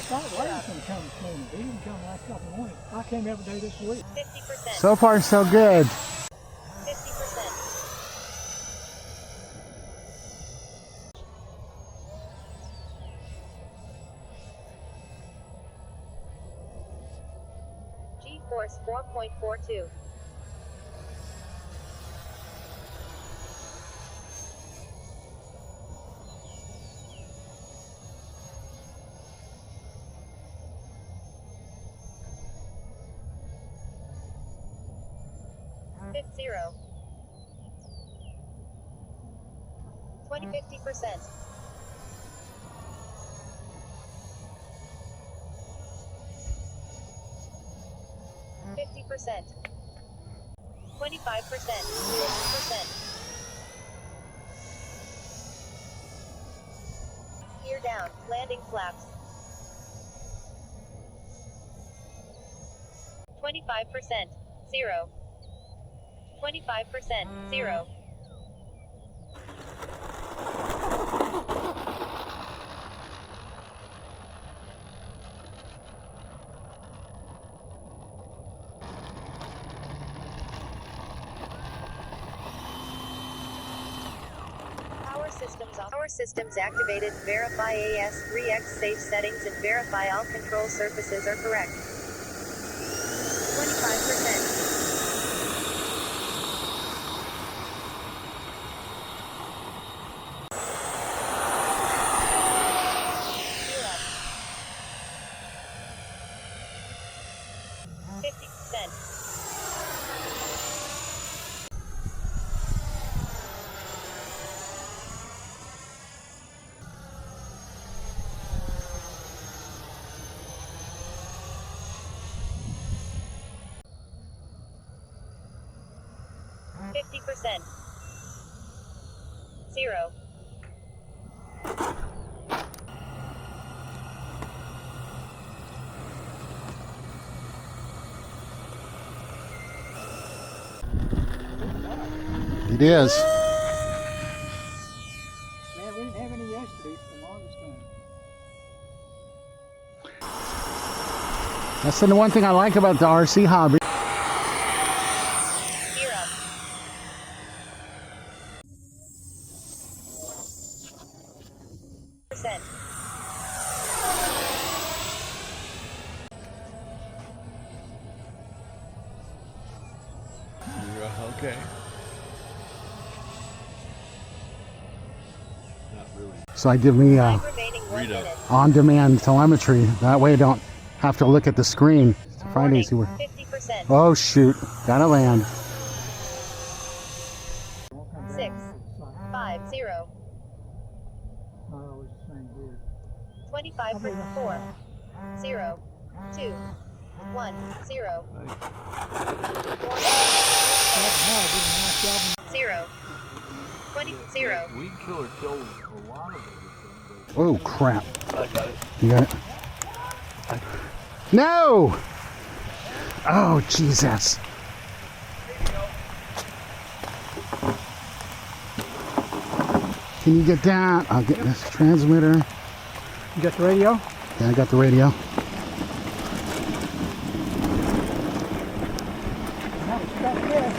thought Ray was going to come this morning. He didn't come last couple of mornings. I came every day this week. 50%. So far, so good. 50%. G-force 4.42. 50. 50%. 50%. 25%. 50%. Gear down. Landing flaps. 25%. 0. 25%. 0. Power systems activated. Verify AS3X safe settings and verify all control surfaces are correct. 25%. %. 0. It is. Man, we didn't have any yesterday for the longest time. That's the one thing I like about the RC hobby. Okay. Not really. So I give me Read up. on-demand telemetry. That way I don't have to look at the screen. Fridays you were. 50%. Oh shoot! Gotta land. 6. 5. 0. 25%. 0. 2. 1. 0. 0. 20. 0. Weed killer kills a lot of everything. Oh crap! I got it. You got it? No! Oh Jesus! Can you get down? I'll get this transmitter. You got the radio? Yeah, I got the radio. That was about this.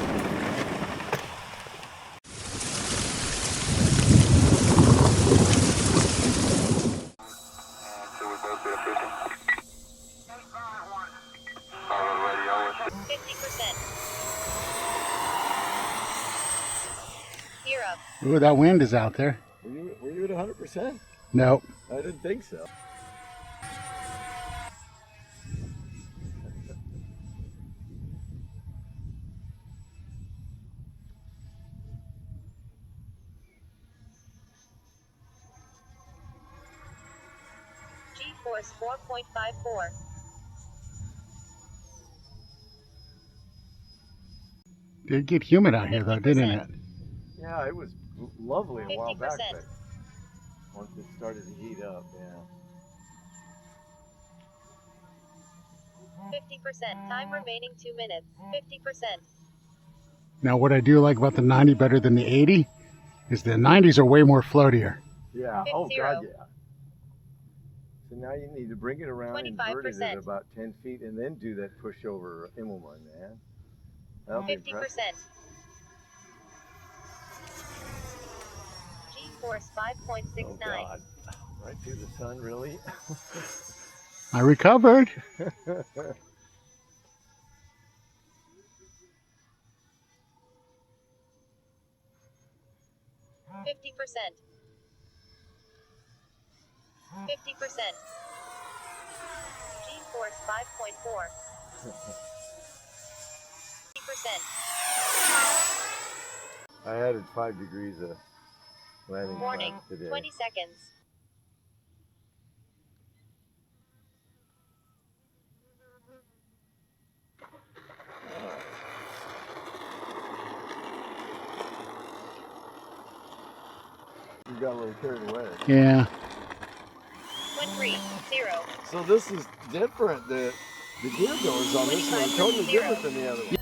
Ooh, that wind is out there. Were you at 100%? Nope. I didn't think so. G-force 4.54. Did get humid out here though, didn't it? Yeah, it was lovely a while back, 50%. but once it started to heat up, yeah. 50%. Time remaining 2 minutes. 50%. Now what I do like about the 90 better than the 80 is the 90s are way more floatier. Yeah, 50. oh god, yeah. So now you need to bring it around inverted 25%. at about 10 feet and then do that pushover Immelman, man. That'll be 50%. G-force 5.69. Oh God. Right through the sun, really? I recovered. 50%. G-force 5.4. 50%. I added 5 degrees of landing Warning, time today. 20 seconds. You got a little carried away. Yeah. 1-3, 0. So this is different. The gear doors on this one are totally different than the other one.